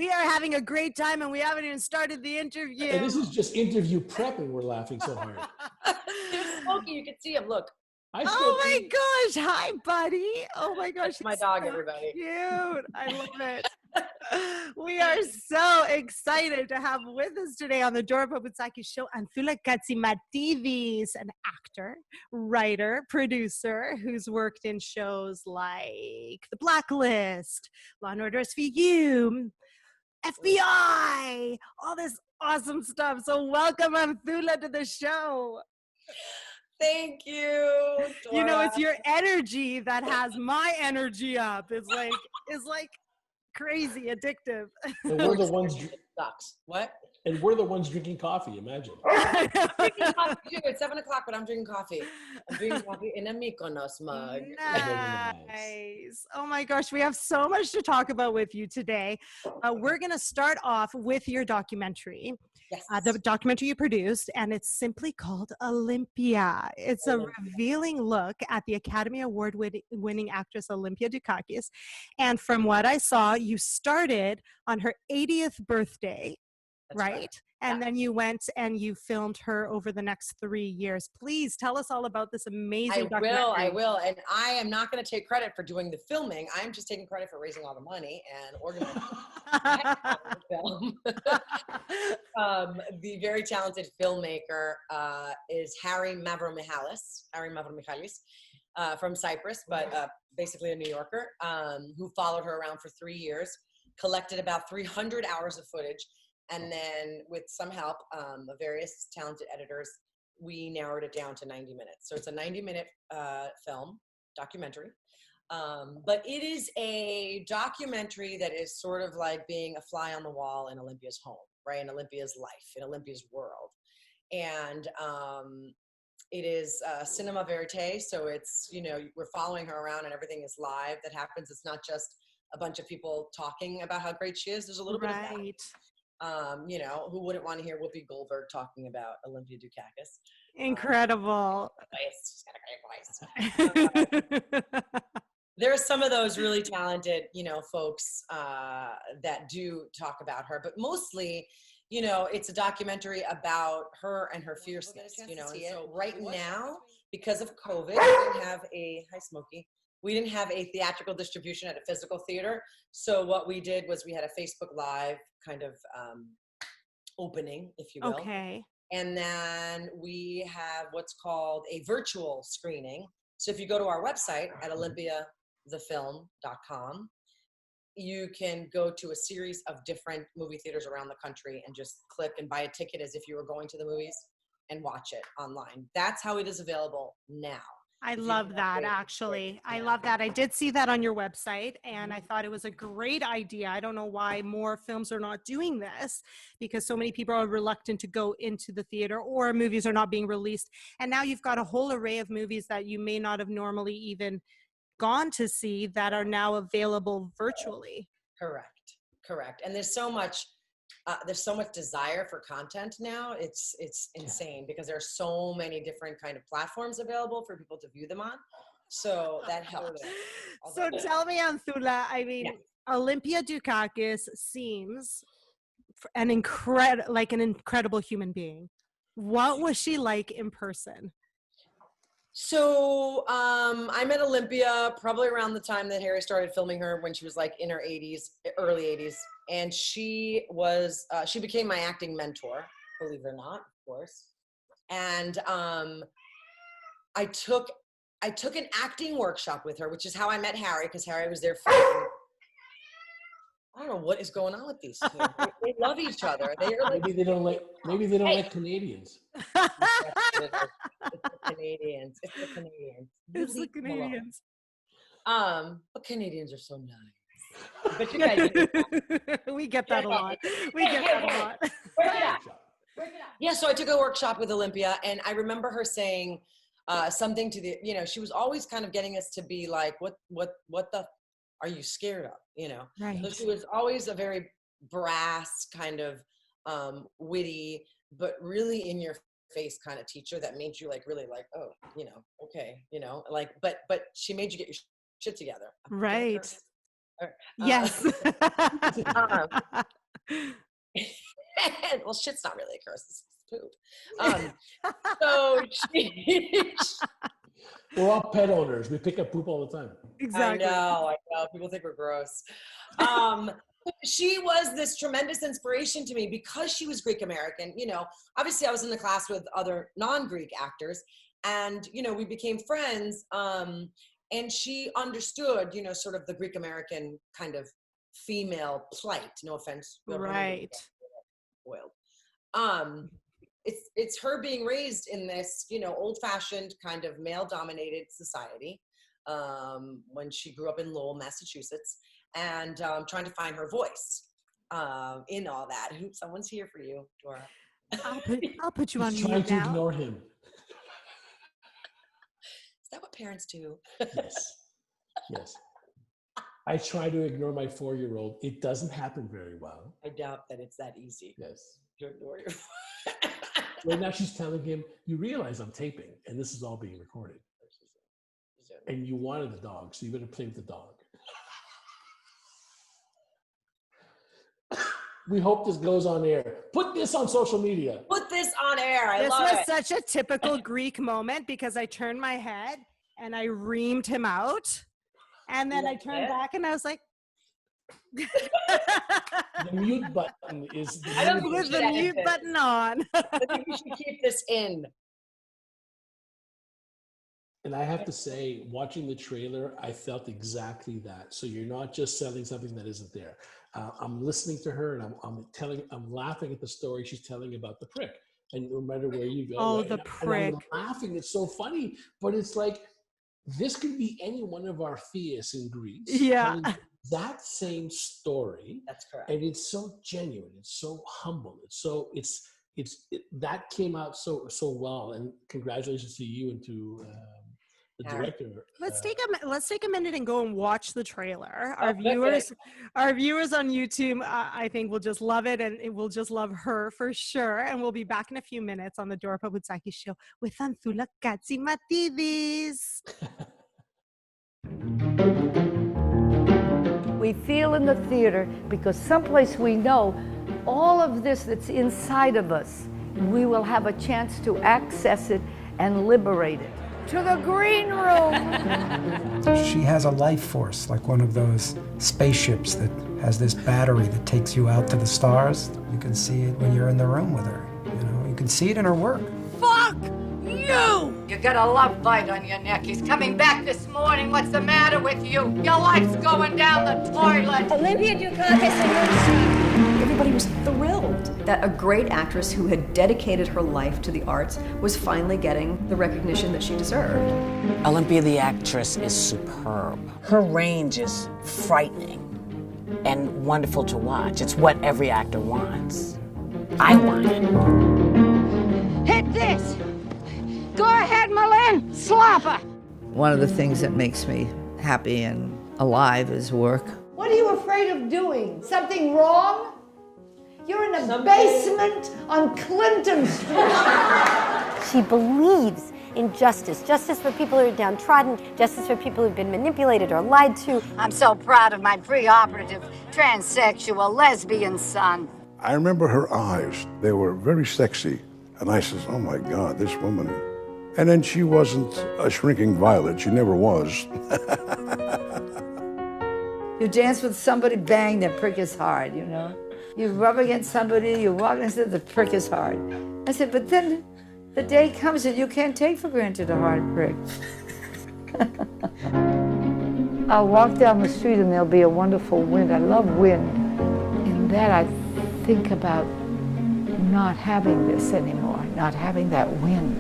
We are having a great time and we haven't even started the interview. And this is just interview prep and we're laughing so hard. There's Smokey. You can see him. Look. Oh my gosh. Hi, buddy. Oh my gosh. That's my dog, everybody. Cute. I love it. We are so excited to have with us today on the Dora Paputsaki show Anthula Katsimatides, an actor, writer, producer who's worked in shows like The Blacklist, Law and Order SVU, FBI, all this awesome stuff. So welcome Anthula to the show. Thank you, Dora. You know, it's your energy that has my energy up. It's like crazy addictive. And we're the ones. Sucks. What? And we're the ones drinking coffee. Imagine. I'm drinking coffee too. It's 7 o'clock, but I'm drinking coffee. I'm drinking coffee in a Mykonos mug. Nice. Oh my gosh, we have so much to talk about with you today. We're going to start off with your documentary. Yes. The documentary you produced, and it's simply called Olympia. It's a revealing look at the Academy Award winning actress Olympia Dukakis. And from what I saw, you started on her 80th birthday. That's right? And then you went and you filmed her over the next 3 years. Please tell us all about this amazing documentary. I will. And I am not going to take credit for doing the filming. I'm just taking credit for raising all the money and organizing the film. The very talented filmmaker is Harry Mavromichalis from Cyprus, but basically a New Yorker, who followed her around for 3 years, collected about 300 hours of footage. And then with some help of various talented editors, we narrowed it down to 90 minutes. So it's a 90-minute film, documentary. But it is a documentary that is sort of like being a fly on the wall in Olympia's home, right? In Olympia's life, in Olympia's world. And it is cinema verite. So it's, you know, we're following her around and everything is live that happens. It's not just a bunch of people talking about how great she is. There's a little bit of that. You know, who wouldn't want to hear Whoopi Goldberg talking about Olympia Dukakis? Incredible. She's got a great voice. There are some of those really talented, you know, folks that do talk about her, but mostly, you know, it's a documentary about her and her fierceness, you know. And so right now, because of COVID, we didn't have hi Smokey. We didn't have a theatrical distribution at a physical theater. So what we did was we had a Facebook Live kind of opening, if you will. Okay. And then we have what's called a virtual screening. So if you go to our website at olympiathefilm.com, you can go to a series of different movie theaters around the country and just click and buy a ticket as if you were going to the movies and watch it online. That's how it is available now. I love that, actually. I love that. I did see that on your website, and I thought it was a great idea. I don't know why more films are not doing this, because so many people are reluctant to go into the theater, or movies are not being released. And now you've got a whole array of movies that you may not have normally even gone to see that are now available virtually. Correct. And there's so much desire for content now. It's insane because there are so many different kind of platforms available for people to view them on. So that helps. So tell me, Anthula, I mean, Olympia Dukakis seems an incredible human being. What was she like in person? So I met Olympia probably around the time that Harry started filming her, when she was like in her 80s, early 80s. And she became my acting mentor, believe it or not, of course. And I took an acting workshop with her, which is how I met Harry, because Harry was there filming. I don't know what is going on with these two. They love each other. They are like, maybe they don't like Canadians. It's the Canadians. It's the Canadians. But Canadians are so nice. But you guys, we get that a lot. Break it out. Yeah, so I took a workshop with Olympia, and I remember her saying something to the, you know, she was always kind of getting us to be like, what the are you scared of? You know, right. So she was always a very brass kind of witty, but really in your face kind of teacher that made you like really like, oh, you know, okay, you know, like, but she made you get your shit together. Right. Yes. Um, well, shit's not really a curse. It's poop. So We're all pet owners. We pick up poop all the time. Exactly. I know. People think we're gross. She was this tremendous inspiration to me because she was Greek American. You know, obviously I was in the class with other non-Greek actors, and you know, we became friends. And she understood, you know, sort of the Greek American kind of female plight. No offense. Right. Spoiled. It's her being raised in this, you know, old-fashioned kind of male-dominated society when she grew up in Lowell, Massachusetts, and trying to find her voice in all that. Someone's here for you, Dora. I'll put you on He's trying mute to now. ignore him. Is that what parents do? Yes. Yes. I try to ignore my 4-year-old. It doesn't happen very well. I doubt that it's that easy Yes. to ignore your. Right now she's telling him, you realize I'm taping and this is all being recorded. And you wanted the dog, so you better play with the dog. We hope this goes on air. Put this on social media. Put this on air. I This love was it. such a typical Greek moment because I turned my head and I reamed him out. And then I turned back and I was like, The mute button is I don't think with the mute button on. I think we should keep this in. And I have to say, watching the trailer, I felt exactly that. So you're not just selling something that isn't there. I'm listening to her and I'm laughing at the story she's telling about the prick. And no matter where you go, Oh, right? the prick. And I'm laughing. It's so funny, but it's like, this could be any one of our theists in Greece. Yeah. telling that same story. That's correct. And it's so genuine. It's so humble. That came out so well. And congratulations to you and to the director. Let's take a minute and go and watch the trailer. Our perfect. viewers on YouTube, I think will just love it, and it will just love her for sure. And we'll be back in a few minutes on the Dora Pabutsaki Show with Anthula Katsimatidis. We feel in the theater because someplace we know all of this that's inside of us, we will have a chance to access it and liberate it. To the green room. She has a life force, like one of those spaceships that has this battery that takes you out to the stars. You can see it when you're in the room with her. You know, you can see it in her work. Fuck you! You got a love bite on your neck. He's coming back this morning. What's the matter with you? Your life's going down the toilet. Olympia Dukakis and everybody was thrilled that a great actress who had dedicated her life to the arts was finally getting the recognition that she deserved. Olympia the actress is superb. Her range is frightening and wonderful to watch. It's what every actor wants. I want it. Hit this! Go ahead, Malin! Slapper! One of the things that makes me happy and alive is work. What are you afraid of doing? Something wrong? You're in a basement on Clinton Street. She believes in justice. Justice for people who are downtrodden. Justice for people who've been manipulated or lied to. I'm so proud of my preoperative transsexual lesbian son. I remember her eyes. They were very sexy. And I says, oh my God, this woman. And then she wasn't a shrinking violet. She never was. You dance with somebody, bang, the prick is hard, you know? You rub against somebody, you walk into the prick is hard. I said, but then the day comes that you can't take for granted a hard prick. I'll walk down the street and there'll be a wonderful wind. I love wind. In that I think about not having this anymore, not having that wind.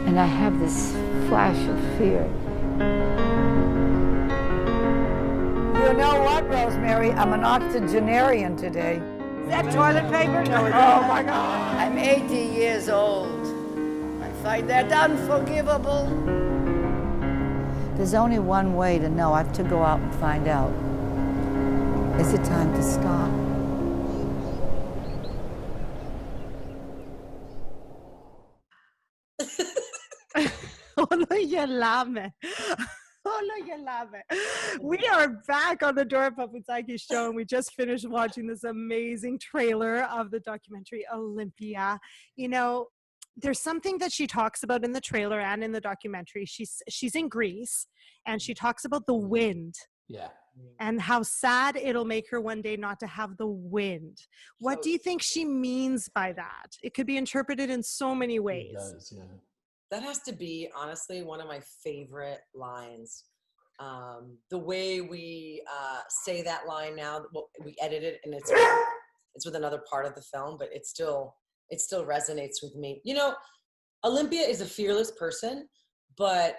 And I have this flash of fear. You know what, Rosemary? I'm an octogenarian today. Is that toilet paper? No, oh my God. I'm 80 years old. I find that unforgivable. There's only one way to know. I have to go out and find out. Is it time to stop? Onu yelame. Oh, look, I love it. We are back on the Dora Paputsaki show, and we just finished watching this amazing trailer of the documentary Olympia. You know, there's something that she talks about in the trailer and in the documentary. She's in Greece, and she talks about the wind Yeah. and how sad it'll make her one day not to have the wind. What do you think she means by that? It could be interpreted in so many ways. It does, yeah. That has to be, honestly, one of my favorite lines. The way we say that line now, well, we edit it and it's with another part of the film, but it still resonates with me. You know, Olympia is a fearless person, but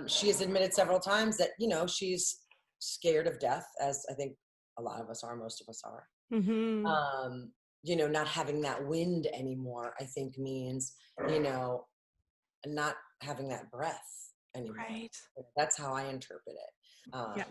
she has admitted several times that, you know, she's scared of death, as I think a lot of us are, most of us are. Mm-hmm. You know, not having that wind anymore, I think means, you know, not having that breath anymore. Right. That's how I interpret it. Yeah.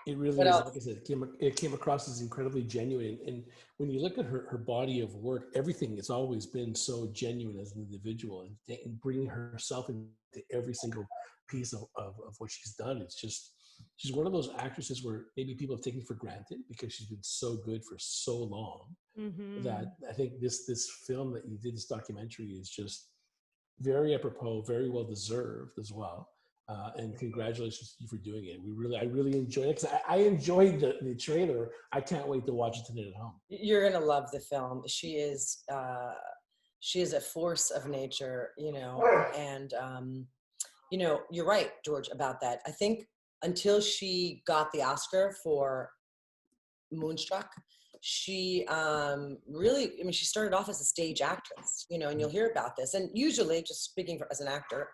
It really is, like I said, it came across as incredibly genuine. And when you look at her body of work, everything has always been so genuine as an individual, and bringing herself into every single piece of what she's done. It's just, she's one of those actresses where maybe people have taken for granted because she's been so good for so long, that I think this film that you did, this documentary, is just very apropos, very well deserved as well. And congratulations to you for doing it. I really enjoyed it, because I enjoyed the trailer. I can't wait to watch it tonight at home. You're gonna love the film. She is a force of nature, you know, and you know, you're right, George, about that. I think until she got the Oscar for Moonstruck, she really, I mean, she started off as a stage actress, you know, and you'll hear about this. And usually, just speaking as an actor,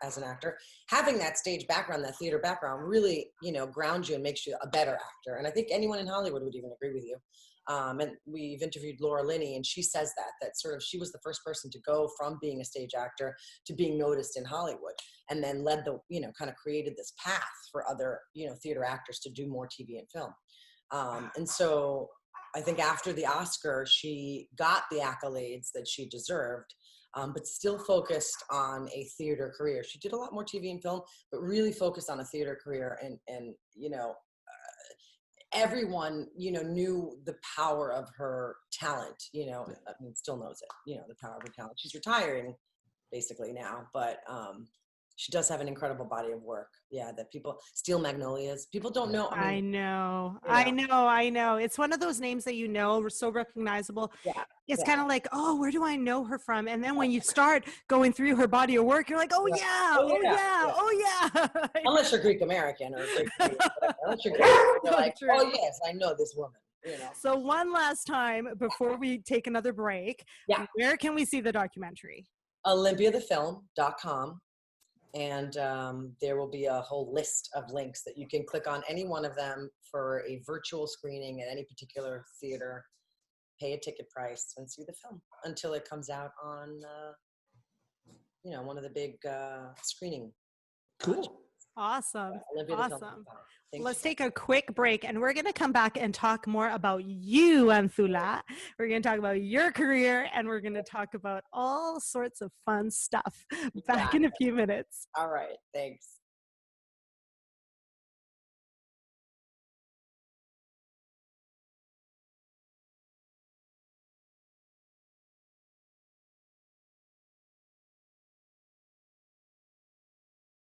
having that stage background, that theater background, really, you know, grounds you and makes you a better actor. And I think anyone in Hollywood would even agree with you. And we've interviewed Laura Linney, and she says that sort of she was the first person to go from being a stage actor to being noticed in Hollywood, and then led the, you know, kind of created this path for other, you know, theater actors to do more TV and film. And so I think after the Oscar, she got the accolades that she deserved, but still focused on a theater career. She did a lot more TV and film, but really focused on a theater career. And you know, everyone, you know, knew the power of her talent, you know, I mean, still knows it, you know, the power of her talent. She's retiring basically now, but she does have an incredible body of work. Yeah, that people, Steel Magnolias, people don't know. I mean, know. you know. I know. It's one of those names that, you know, are so recognizable. Yeah. It's yeah. kind of like, oh, where do I know her from? And then when you start going through her body of work, you're like, oh, yeah, oh, yeah, oh, yeah. Unless you're Greek American or Greek, whatever. Unless you're Greek, you're like, True. oh, yes, I know this woman. You know. So one last time before we take another break, where can we see the documentary? OlympiaTheFilm.com. And there will be a whole list of links that you can click on any one of them for a virtual screening at any particular theater, pay a ticket price, and see the film until it comes out on, you know, one of the big screening. Cool. Awesome. OlympiaTheFilm.com. Awesome. Thank Let's you. take a quick break, and we're going to come back and talk more about you, Anthula. We're going to talk about your career, and we're going to talk about all sorts of fun stuff. Back in a few minutes. All right. Thanks.